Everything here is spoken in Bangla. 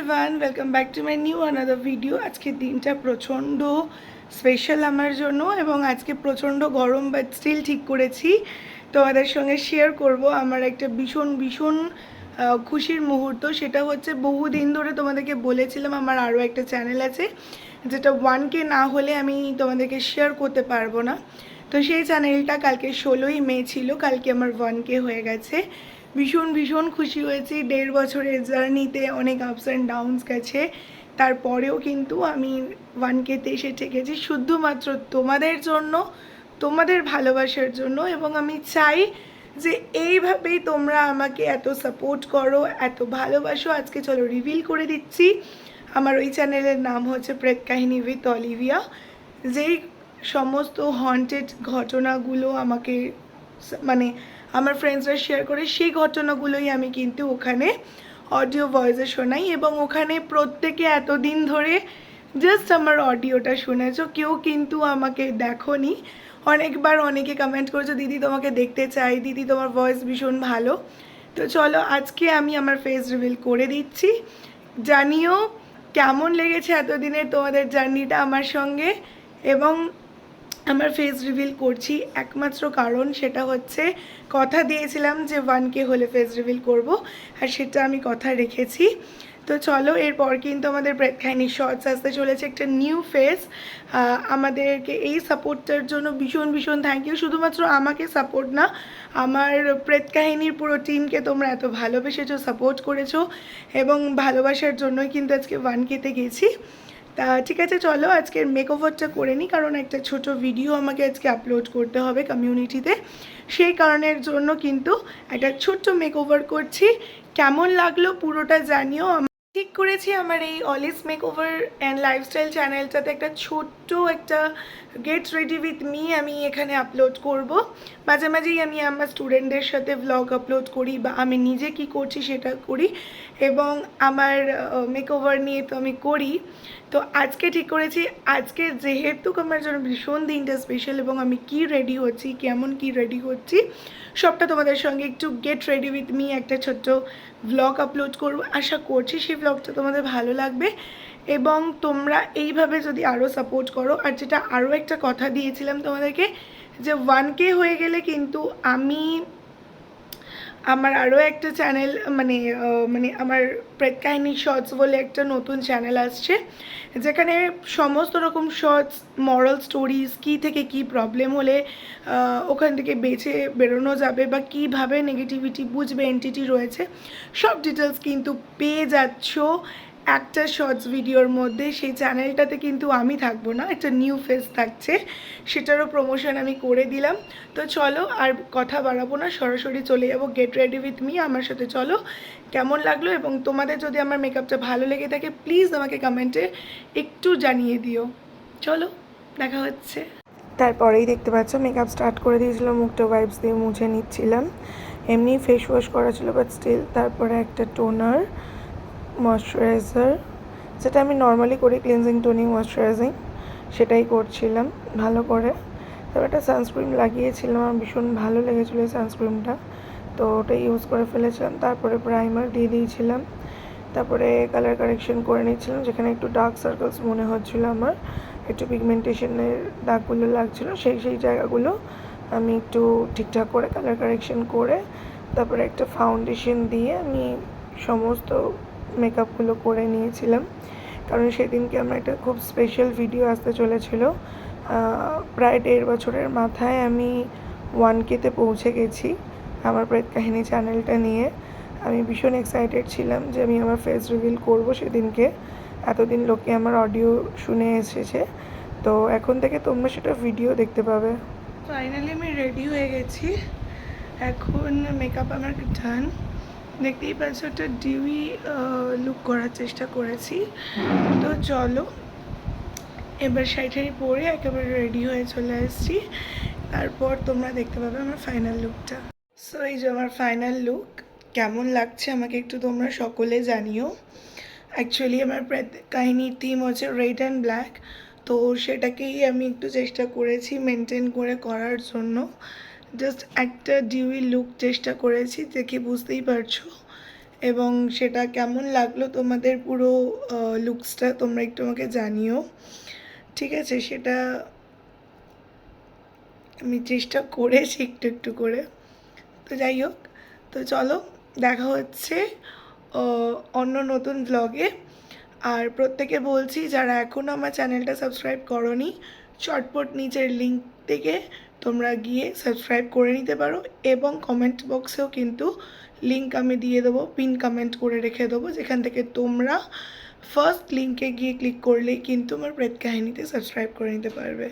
Everyone, welcome back to my new another video. আজকের দিনটা প্রচণ্ড স্পেশাল আমার জন্য এবং আজকে প্রচণ্ড গরম, বাট স্টিল ঠিক করেছি তোমাদের সঙ্গে শেয়ার করব আমার একটা ভীষণ ভীষণ খুশির মুহূর্ত। সেটা হচ্ছে বহুদিন ধরে তোমাদেরকে বলেছিলাম আমার আরও একটা চ্যানেল আছে যেটা 1K না হলে আমি তোমাদেরকে শেয়ার করতে পারবো না। তো সেই চ্যানেলটা কালকে 16ই মে ছিল, কালকে আমার 1K হয়ে গেছে। ভীষণ ভীষণ খুশি হয়েছি। 1.5 বছরের জার্নিতে অনেক আপস অ্যান্ড ডাউনস গেছে, তারপরেও কিন্তু আমি 1Kতে এসে ঠেকেছি শুধুমাত্র তোমাদের জন্য, তোমাদের ভালোবাসার জন্য। এবং আমি চাই যে এইভাবেই তোমরা আমাকে এত সাপোর্ট করো, এত ভালোবাসো। আজকে চলো রিভিল করে দিচ্ছি। আমার ওই চ্যানেলের নাম হচ্ছে প্রেত কাহিনী উইথ অলিভিয়া। যেই সমস্ত হন্টেড ঘটনাগুলো আমাকে মানে আমার ফ্রেন্ডসরা শেয়ার করে, সেই ঘটনাগুলোই আমি কিন্তু ওখানে অডিও ভয়েসে শোনাই। এবং ওখানে প্রত্যেকে এতদিন ধরে জাস্ট আমার অডিওটা শুনেছো, কেউ কিন্তু আমাকে দেখোনি। অনেকবার অনেকে কমেন্ট করেছো, দিদি তোমাকে দেখতে চাই, দিদি তোমার ভয়েস ভীষণ ভালো। তো চলো আজকে আমি আমার ফেস রিভিল করে দিচ্ছি। জানিও কেমন লেগেছে এতদিনের তোমাদের জার্নিটা আমার সঙ্গে। এবং আমার ফেস রিভিল করছি একমাত্র কারণ, সেটা হচ্ছে কথা দিয়েছিলাম যে 1K হলে ফেস রিভিল করব, আর সেটা আমি কথা রেখেছি। তো চলো, এরপর কিন্তু আমাদের প্রেত কাহিনীর শর্টস আসতে চলেছে, একটা নিউ ফেস। আমাদেরকে এই সাপোর্টটার জন্য ভীষণ ভীষণ থ্যাংক ইউ। শুধুমাত্র আমাকে সাপোর্ট না, আমার প্রেত কাহিনীর পুরো টিমকে তোমরা এত ভালোবেসেছো, সাপোর্ট করেছো, এবং ভালোবাসার জন্যই কিন্তু আজকে 1Kতে গেছি। তা ঠিক আছে, চলো আজকের মেকওভারটা করে নিই, কারণ একটা ছোট ভিডিও আমাকে আজকে আপলোড করতে হবে কমিউনিটিতে। সেই কারণের জন্য কিন্তু একটা ছোট্ট মেকওভার করছি। কেমন লাগলো পুরোটা জানিও। ঠিক করেছি আমার এই অলিস মেকওভার অ্যান্ড লাইফস্টাইল চ্যানেলটাতে একটা ছোট্ট একটা গেট রেডি উইথ মি আমি এখানে আপলোড করব। মাঝে মাঝেই আমি আমার স্টুডেন্টদের সাথে ব্লগ আপলোড করি, বা আমি নিজে কি করছি সেটা করি, এবং আমার মেকওভার নিয়ে তো আমি করি। তো আজকে ঠিক করেছি, আজকে যেহেতু আমার জন্য ভীষণ দিনটা স্পেশাল, এবং আমি কি রেডি হচ্ছি, কেমন কি রেডি হচ্ছি, সবটা তোমাদের সঙ্গে একটু গেট রেডি উইথ মি একটা ছোট্ট ব্লগ আপলোড করব। আশা করছি সেই ব্লগটা তোমাদের ভালো লাগবে, এবং তোমরা এইভাবে যদি আরও সাপোর্ট করো। আর যেটা আরও একটা কথা দিয়েছিলাম তোমাদেরকে, যে 1K হয়ে গেলে কিন্তু আমি আমার আরও একটা চ্যানেল মানে আমার প্রেত কাহিনী শর্টস বলে একটা নতুন চ্যানেল আসছে, যেখানে সমস্ত রকম শর্টস, মরাল স্টোরিজ, কী থেকে কী প্রবলেম হলে ওখান থেকে বেঁচে বেরোনো যাবে, বা কীভাবে নেগেটিভিটি বুঝবে, এন্টিটি রয়েছে, সব ডিটেলস কিন্তু পেয়ে যাচ্ছ একটা শর্টস ভিডিওর মধ্যে। সেই চ্যানেলটাতে কিন্তু আমি থাকবো না, একটা নিউ ফেস থাকছে, সেটারও প্রমোশন আমি করে দিলাম। তো চলো আর কথা বাড়াবো না, সরাসরি চলে যাবো গেট রেডি উইথ মি। আমার সাথে চলো, কেমন লাগলো, এবং তোমাদের যদি আমার মেকআপটা ভালো লেগে থাকে প্লিজ আমাকে কমেন্টে একটু জানিয়ে দিও। চলো দেখা হচ্ছে। তারপরেই দেখতে পাচ্ছ মেকআপ স্টার্ট করে দিয়েছিল, মুখটা ওয়াইপস দিয়ে মুছে নিচ্ছিলাম। এমনি ফেস ওয়াশ করা ছিল, বাট স্টিল। তারপরে একটা টোনার, ময়শ্চারাইজার, যেটা আমি নর্মালি করি, ক্লিনজিং টোনিং ময়শ্চারাইজিং, সেটাই করছিলাম ভালো করে। তারপর একটা সানস্ক্রিন লাগিয়েছিলাম, আমার ভীষণ ভালো লেগেছিলো এই সানস্ক্রিনটা, তো ওটা ইউজ করে ফেলেছিলাম। তারপরে প্রাইমার দিয়ে দিয়েছিলাম, তারপরে কালার কারেকশন করে নিচ্ছিলাম, যেখানে একটু ডার্ক সার্কেলস মনে হচ্ছিলো আমার, একটু পিগমেন্টেশনের দাগগুলো লাগছিলো, সেই জায়গাগুলো আমি একটু ঠিকঠাক করে কালার কারেকশন করে তারপরে একটা ফাউন্ডেশন দিয়ে আমি সমস্ত মেকআপগুলো করে নিয়েছিলাম। কারণ সেদিনকে আমার একটা খুব স্পেশাল ভিডিও আসতে চলেছিলো। প্রায় 1.5 বছরের মাথায় আমি 1Kতে পৌঁছে গেছি আমার প্রেত কাহিনী চ্যানেলটা নিয়ে। আমি ভীষণ এক্সাইটেড ছিলাম যে আমি আমার ফেস রিভিল করবো সেদিনকে। এতদিন লোকে আমার অডিও শুনে এসেছে, তো এখন থেকে তোমরা সেটা ভিডিও দেখতে পাবে। ফাইনালি আমি রেডি হয়ে গেছি, এখন মেকআপ আমার ডান। দেখতেই পাচ্ছ একটা ডিউই লুক করার চেষ্টা করেছি। তো চলো এবার শাড়ি পরে একেবারে রেডি হয়ে চলে আসছি, তারপর তোমরা দেখতে পাবে আমার ফাইনাল লুকটা। সো এই যে আমার ফাইনাল লুক, কেমন লাগছে আমাকে একটু তোমরা সকলে জানিও। অ্যাকচুয়ালি আমার কাহিনীর থিম হচ্ছে রেড অ্যান্ড ব্ল্যাক, তো সেটাকেই আমি একটু চেষ্টা করেছি মেনটেন করে করার জন্য। জাস্ট একটা ডিউই লুক চেষ্টা করেছি, দেখে বুঝতেই পারছো। এবং সেটা কেমন লাগলো তোমাদের পুরো লুকসটা তোমরা একটু আমাকে জানিও, ঠিক আছে? সেটা আমি চেষ্টা করেছি একটু একটু করে। তো যাই হোক, তো চলো দেখা হচ্ছে অন্য নতুন ব্লগে। আর প্রত্যেকে বলছি যারা এখনও আমার চ্যানেলটা সাবস্ক্রাইব করোনি, চটপট নিচের লিঙ্ক থেকে তোমরা গিয়ে সাবস্ক্রাইব করে নিতে পারো, এবং কমেন্ট বক্সেও কিন্তু লিঙ্ক আমি দিয়ে দেবো, পিন কমেন্ট করে রেখে দেবো, যেখান থেকে তোমরা ফার্স্ট লিঙ্কে গিয়ে ক্লিক করলেই কিন্তু আমার প্রেত কাহিনীতে সাবস্ক্রাইব করে নিতে পারবে।